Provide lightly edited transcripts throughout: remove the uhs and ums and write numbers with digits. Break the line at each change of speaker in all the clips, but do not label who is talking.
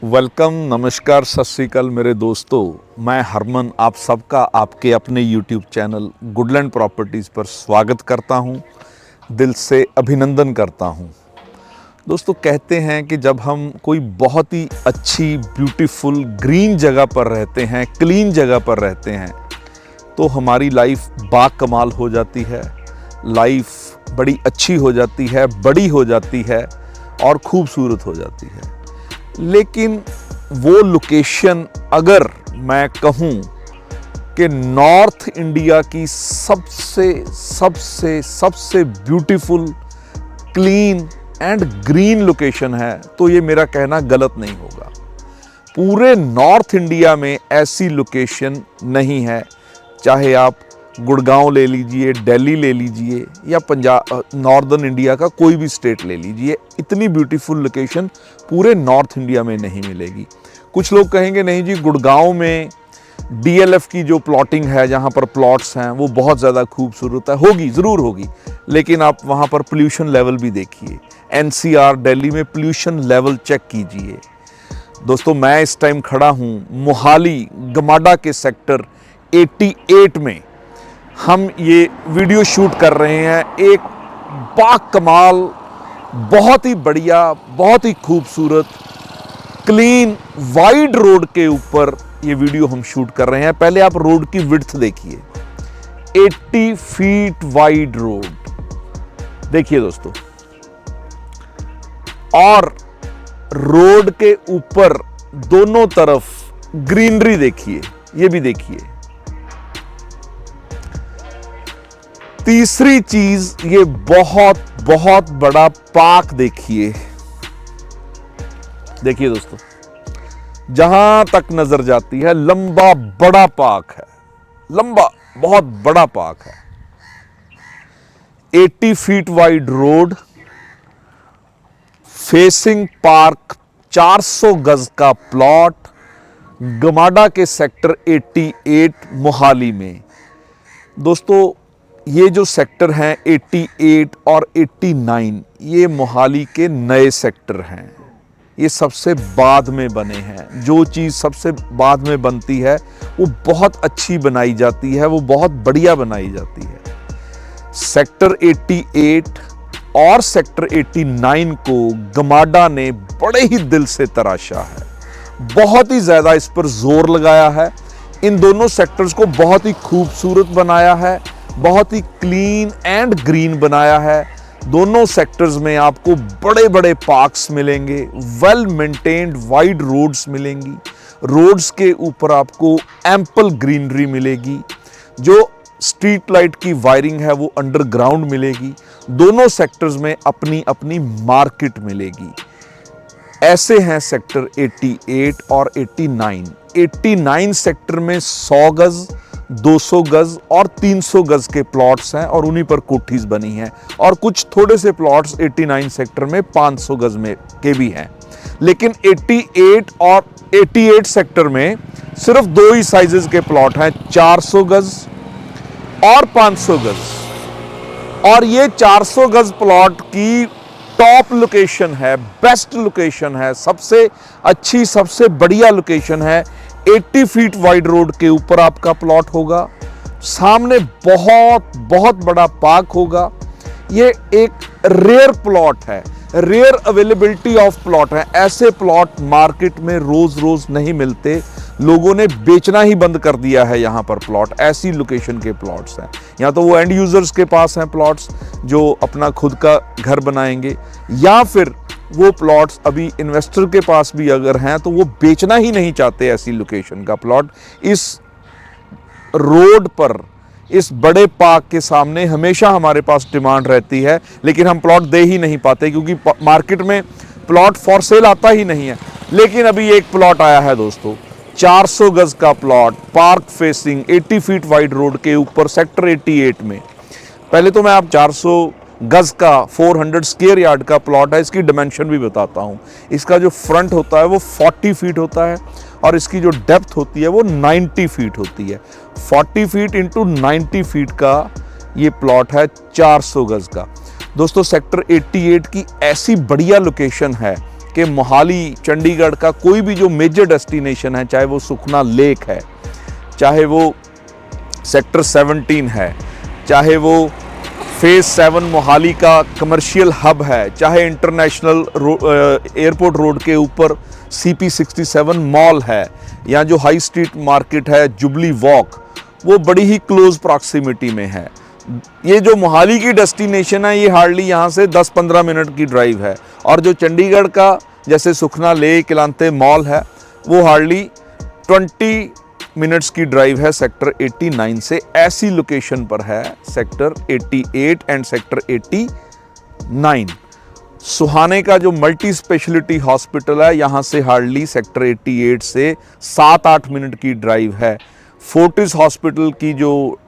Welcome, नमस्कार, सत श्री अकाल मेरे दोस्तों। मैं हरमन आप सबका आपके अपने यूट्यूब चैनल गुडलैंड प्रॉपर्टीज़ पर स्वागत करता हूं, दिल से अभिनंदन करता हूं। दोस्तों, कहते हैं कि जब हम कोई बहुत ही अच्छी ब्यूटीफुल ग्रीन जगह पर रहते हैं, क्लीन जगह पर रहते हैं, तो हमारी लाइफ बाकमाल हो जाती है, लाइफ बड़ी अच्छी हो जाती है, बड़ी हो जाती है और खूबसूरत हो जाती है। लेकिन वो लोकेशन, अगर मैं कहूँ कि नॉर्थ इंडिया की सबसे beautiful, clean and green location है, तो ये मेरा कहना गलत नहीं होगा। पूरे नॉर्थ इंडिया में ऐसी लोकेशन नहीं है, चाहे आप गुड़गांव ले लीजिए, दिल्ली ले लीजिए या पंजाब, नॉर्दर्न इंडिया का कोई भी स्टेट ले लीजिए, इतनी ब्यूटीफुल लोकेशन पूरे नॉर्थ इंडिया में नहीं मिलेगी। कुछ लोग कहेंगे नहीं जी, गुड़गांव में डीएलएफ की जो प्लॉटिंग है, जहां पर प्लॉट्स हैं, वो बहुत ज़्यादा खूबसूरत है। होगी, ज़रूर होगी, लेकिन आप वहां पर पोल्यूशन लेवल भी देखिए। एनसीआर दिल्ली में पोल्यूशन लेवल चेक कीजिए। दोस्तों, मैं इस टाइम खड़ा हूं मोहाली गमाडा के सेक्टर 88 में। हम ये वीडियो शूट कर रहे हैं एक बाकमाल, बहुत ही बढ़िया, बहुत ही खूबसूरत, क्लीन, वाइड रोड के ऊपर ये वीडियो हम शूट कर रहे हैं। पहले आप रोड की विड्थ देखिए, 80 फीट वाइड रोड देखिए दोस्तों, और रोड के ऊपर दोनों तरफ ग्रीनरी देखिए, ये भी देखिए। तीसरी चीज, ये बहुत बहुत बड़ा पार्क देखिए। देखिए दोस्तों, जहां तक नजर जाती है लंबा बड़ा पार्क है, लंबा बहुत बड़ा पार्क है। 80 feet wide road, facing park, 400 गज का प्लॉट, गमाडा के सेक्टर 88 मोहाली में। दोस्तों, ये जो सेक्टर हैं 88 और 89, ये मोहाली के नए सेक्टर हैं। ये सबसे बाद में बने हैं। जो चीज़ सबसे बाद में बनती है वो बहुत अच्छी बनाई जाती है, वो बहुत बढ़िया बनाई जाती है। सेक्टर 88 और सेक्टर 89 को गमाडा ने बड़े ही दिल से तराशा है, बहुत ही ज़्यादा इस पर जोर लगाया है। इन दोनों सेक्टर्स को बहुत ही खूबसूरत बनाया है, बहुत ही क्लीन एंड ग्रीन बनाया है। दोनों सेक्टर्स में आपको बड़े बड़े पार्क्स मिलेंगे, वेल मेंटेन्ड वाइड रोड्स मिलेंगी, रोड्स के ऊपर आपको एम्पल ग्रीनरी मिलेगी। जो स्ट्रीट लाइट की वायरिंग है वो अंडरग्राउंड मिलेगी। दोनों सेक्टर्स में अपनी अपनी मार्केट मिलेगी। ऐसे हैं सेक्टर 88 और 89। 89 सेक्टर में 100 गज, 200 गज और 300 गज के प्लॉट्स हैं और उन्हीं पर कोठीज बनी हैं, और कुछ थोड़े से प्लॉट्स 89 सेक्टर में 500 गज में के भी हैं। लेकिन 88 और 88 सेक्टर में सिर्फ दो ही साइजेस के प्लॉट हैं, 400 गज और 500 गज। और ये 400 गज प्लॉट की टॉप लोकेशन है, बेस्ट लोकेशन है, सबसे अच्छी, सबसे बढ़िया लोकेशन है। 80 फीट वाइड रोड के ऊपर आपका प्लॉट होगा, सामने बहुत बहुत बड़ा पार्क होगा। ये एक रेयर प्लॉट है, रेयर अवेलेबिलिटी ऑफ प्लॉट है। ऐसे प्लॉट मार्केट में रोज रोज नहीं मिलते। लोगों ने बेचना ही बंद कर दिया है यहाँ पर प्लॉट, ऐसी लोकेशन के प्लॉट्स हैं। या तो वो एंड यूजर्स के पास हैं प्लॉट्स जो अपना खुद का घर बनाएंगे, या फिर वो प्लॉट्स अभी इन्वेस्टर के पास भी अगर हैं तो वो बेचना ही नहीं चाहते ऐसी लोकेशन का प्लॉट। इस रोड पर, इस बड़े पार्क के सामने हमेशा हमारे पास डिमांड रहती है, लेकिन हम प्लॉट दे ही नहीं पाते क्योंकि मार्केट में प्लॉट फॉर सेल आता ही नहीं है। लेकिन अभी एक प्लॉट आया है दोस्तों, 400 गज का plot, park facing, 80 feet wide road के ऊपर सेक्टर 88 में। पहले तो मैं आप 400 गज का 400 स्क्वायर यार्ड का प्लॉट है, इसकी डिमेंशन भी बताता हूँ। इसका जो फ्रंट होता है वो 40 फीट होता है और इसकी जो डेप्थ होती है वो 90 फीट होती है। 40 फीट इंटू 90 फीट का ये प्लॉट है 400 गज का। दोस्तों, सेक्टर 88 की ऐसी बढ़िया लोकेशन है कि मोहाली चंडीगढ़ का कोई भी जो मेजर डेस्टिनेशन है, चाहे वो सुखना लेक है, चाहे वो सेक्टर 17 है, चाहे वो फेज 7 मोहाली का कमर्शियल हब है, चाहे इंटरनेशनल एयरपोर्ट रोड के ऊपर CP67 मॉल है, या जो हाई स्ट्रीट मार्केट है जुबली वॉक, वो बड़ी ही क्लोज प्रॉक्सिमिटी में है। ये जो मोहाली की डेस्टिनेशन है ये हार्डली यहाँ से 10-15 मिनट की ड्राइव है, और जो चंडीगढ़ का जैसे सुखना लेक, किलांते मॉल है, वो हार्डली 20 मिनट्स की ड्राइव है सेक्टर 89 से। ऐसी लोकेशन पर है सेक्टर 88 एंड सेक्टर 89। सुहाने का जो मल्टी स्पेशलिटी हॉस्पिटल है, यहाँ से हार्डली सेक्टर 88 से 7-8 मिनट की ड्राइव है। फोर्टिस हॉस्पिटल की जो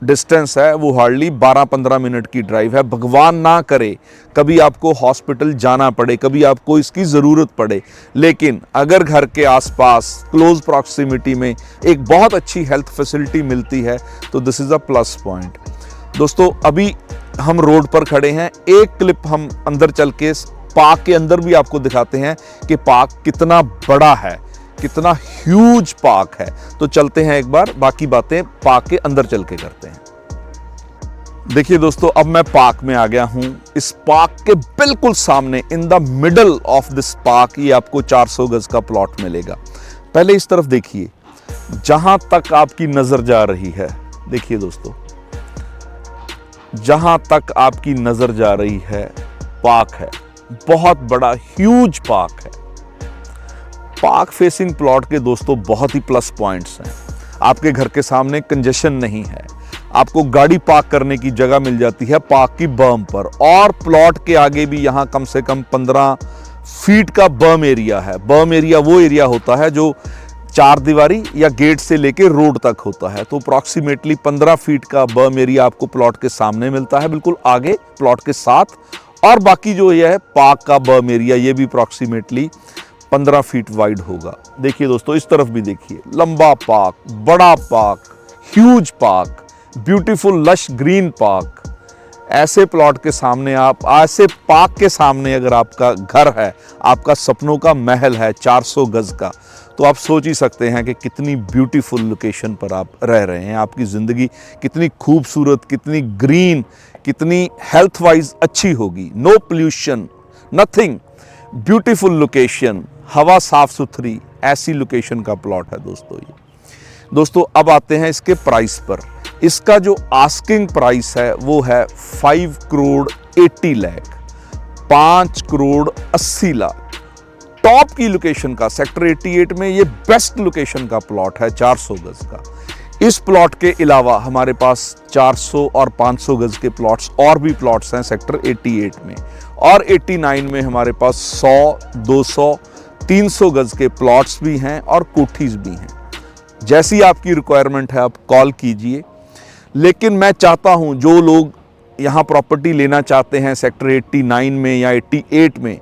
डिस्टेंस है वो हार्डली 12-15 मिनट की ड्राइव है। भगवान ना करे कभी आपको हॉस्पिटल जाना पड़े, कभी आपको इसकी ज़रूरत पड़े, लेकिन अगर घर के आसपास क्लोज प्रॉक्सिमिटी में एक बहुत अच्छी हेल्थ फैसिलिटी मिलती है तो this is a plus point. दोस्तों अभी हम रोड पर खड़े हैं, एक क्लिप हम अंदर चल के पार्क के अंदर भी आपको दिखाते हैं कि पार्क कितना बड़ा है, कितना ह्यूज पार्क है। तो चलते हैं एक बार, बाकी बातें पार्क के अंदर चल के करते हैं। देखिए दोस्तों, अब मैं पार्क में आ गया हूं। इस पार्क के बिल्कुल सामने in the middle of this park ये आपको 400 गज का प्लॉट मिलेगा। पहले इस तरफ देखिए, जहां तक आपकी नजर जा रही है, देखिए दोस्तों, जहां तक आपकी नजर जा रही है पार्क है, बहुत बड़ा ह्यूज पार्क है। पार्क फेसिंग प्लॉट के दोस्तों बहुत ही प्लस पॉइंट्स हैं। आपके घर के सामने कंजेशन नहीं है, आपको गाड़ी पार्क करने की जगह मिल जाती है पार्क की बर्म पर, और प्लॉट के आगे भी यहाँ कम से कम 15 फीट का बर्म एरिया है। बर्म एरिया वो एरिया होता है जो 4 दीवारी या गेट से लेके रोड तक होता है। तो अप्रॉक्सीमेटली 15 फीट का बर्म एरिया आपको प्लॉट के सामने मिलता है, बिल्कुल आगे प्लॉट के साथ। और बाकी जो ये है पार्क का बर्म एरिया, ये भी अप्रॉक्सीमेटली 15 फीट वाइड होगा। देखिए दोस्तों, इस तरफ भी देखिए, लंबा पार्क, बड़ा park, huge park, beautiful lush green park. ऐसे प्लॉट के सामने आप, ऐसे पार्क के सामने अगर आपका घर है, आपका सपनों का महल है 400 गज का, तो आप सोच ही सकते हैं कि कितनी ब्यूटीफुल लोकेशन पर आप रह रहे हैं। आपकी ज़िंदगी कितनी खूबसूरत, कितनी ग्रीन, कितनी हेल्थ वाइज अच्छी होगी। No pollution, nothing, beautiful location, हवा साफ सुथरी, ऐसी लोकेशन का प्लॉट है दोस्तों ये। दोस्तों अब आते हैं इसके प्राइस पर। इसका जो आस्किंग प्राइस है वो है 5 करोड़ 80 लाख, 5 करोड़ 80 लाख। टॉप की लोकेशन का सेक्टर 88 में ये बेस्ट लोकेशन का प्लॉट है 400 गज का। इस प्लॉट के अलावा हमारे पास 400 और 500 गज के प्लॉट्स और भी प्लॉट्स हैं सेक्टर 88 में, और 89 में हमारे पास 100, 200, 300 गज के प्लॉट्स भी हैं और कोठीज भी हैं। जैसी आपकी रिक्वायरमेंट है आप कॉल कीजिए। लेकिन मैं चाहता हूं जो लोग यहाँ प्रॉपर्टी लेना चाहते हैं सेक्टर 89 में या 88 में,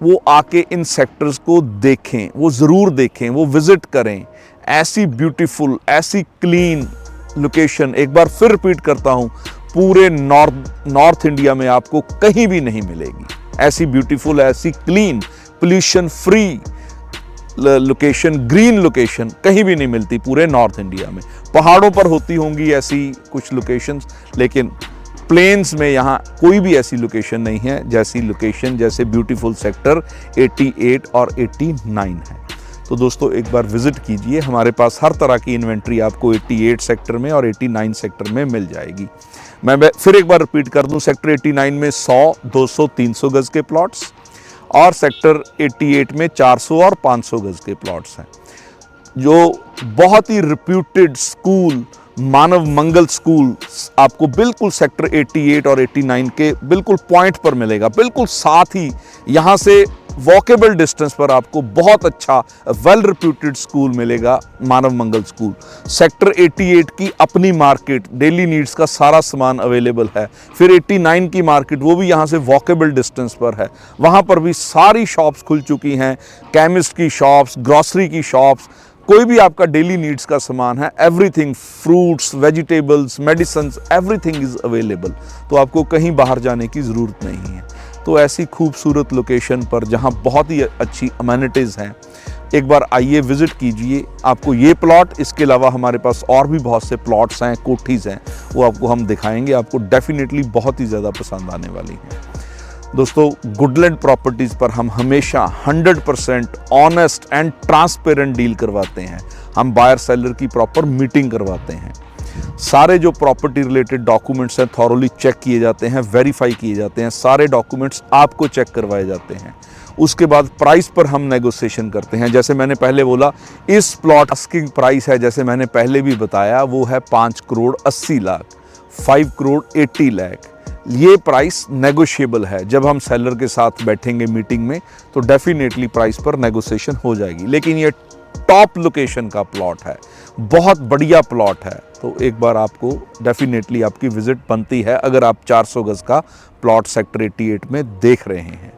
वो आके इन सेक्टर्स को देखें, वो ज़रूर देखें, वो विज़िट करें। ऐसी ब्यूटीफुल, ऐसी क्लीन लोकेशन, एक बार फिर रिपीट करता हूँ, पूरे नॉर्थ इंडिया में आपको कहीं भी नहीं मिलेगी। ऐसी ब्यूटीफुल, ऐसी clean, pollution free location, green location कहीं भी नहीं मिलती पूरे नॉर्थ इंडिया में। पहाड़ों पर होती होंगी ऐसी कुछ लोकेशंस, लेकिन प्लेन्स में यहाँ कोई भी ऐसी लोकेशन नहीं है जैसी लोकेशन, जैसे ब्यूटीफुल सेक्टर 88 और 89 है। तो दोस्तों एक बार विजिट कीजिए, हमारे पास हर तरह की इन्वेंट्री आपको 88 सेक्टर में और 89 सेक्टर में मिल जाएगी। मैं फिर एक बार रिपीट कर दूं, सेक्टर 89 में 100, 200, 300 गज के प्लॉट्स, और सेक्टर 88 में 400 और 500 गज के प्लॉट्स हैं। जो बहुत ही रिप्यूटेड स्कूल, मानव मंगल स्कूल, आपको बिल्कुल सेक्टर 88 और 89 के बिल्कुल पॉइंट पर मिलेगा। बिल्कुल साथ ही यहाँ से वॉकेबल डिस्टेंस पर आपको बहुत अच्छा वेल रिप्यूटेड स्कूल मिलेगा, मानव मंगल स्कूल। सेक्टर 88 की अपनी मार्केट, डेली नीड्स का सारा सामान अवेलेबल है। फिर 89 की मार्केट, वो भी यहाँ से वॉकेबल डिस्टेंस पर है। वहाँ पर भी सारी शॉप्स खुल चुकी हैं, केमिस्ट की शॉप्स, ग्रॉसरी की शॉप्स, कोई भी आपका डेली नीड्स का सामान है, everything, fruits, vegetables, medicines, everything is available. तो आपको कहीं बाहर जाने की ज़रूरत नहीं है। तो ऐसी खूबसूरत लोकेशन पर जहां बहुत ही अच्छी अमेनिटीज़ हैं, एक बार आइए विज़िट कीजिए। आपको ये प्लॉट, इसके अलावा हमारे पास और भी बहुत से प्लॉट्स हैं, कोठीज़ हैं, वो आपको हम दिखाएंगे। आपको डेफिनेटली बहुत ही ज़्यादा पसंद आने वाली हैं। दोस्तों, गुडलैंड प्रॉपर्टीज़ पर हम हमेशा 100% ऑनेस्ट एंड ट्रांसपेरेंट डील करवाते हैं। हम बायर सेलर की प्रॉपर मीटिंग करवाते हैं। सारे जो प्रॉपर्टी रिलेटेड डॉक्यूमेंट्स हैं थॉरोली चेक किए जाते हैं, वेरीफाई किए जाते हैं। सारे डॉक्यूमेंट्स आपको चेक करवाए जाते हैं। उसके बाद प्राइस पर हम नेगोशिएशन करते हैं। जैसे मैंने पहले बोला, इस प्लॉट आस्किंग प्राइस है, जैसे मैंने पहले भी बताया, वो है 5 करोड़ 80 लाख, 5 करोड़ 80 लाख। ये प्राइस नेगोशिएबल है। जब हम सेलर के साथ बैठेंगे मीटिंग में तो डेफिनेटली प्राइस पर नेगोशिएशन हो जाएगी। लेकिन ये टॉप लोकेशन का प्लॉट है, बहुत बढ़िया प्लॉट है, तो एक बार आपको डेफिनेटली आपकी विजिट बनती है अगर आप 400 गज का प्लॉट सेक्टर 88 में देख रहे हैं।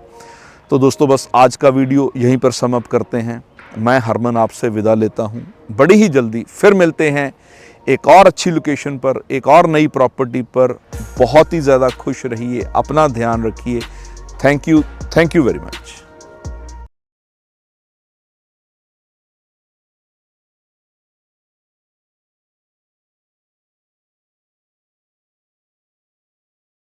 तो दोस्तों, बस आज का वीडियो यहीं पर सम अप करते हैं। मैं हरमन आपसे विदा लेता हूं। बड़ी ही जल्दी फिर मिलते हैं एक और अच्छी लोकेशन पर, एक और नई प्रॉपर्टी पर। बहुत ही ज़्यादा खुश रहिए, अपना ध्यान रखिए। Thank you very much.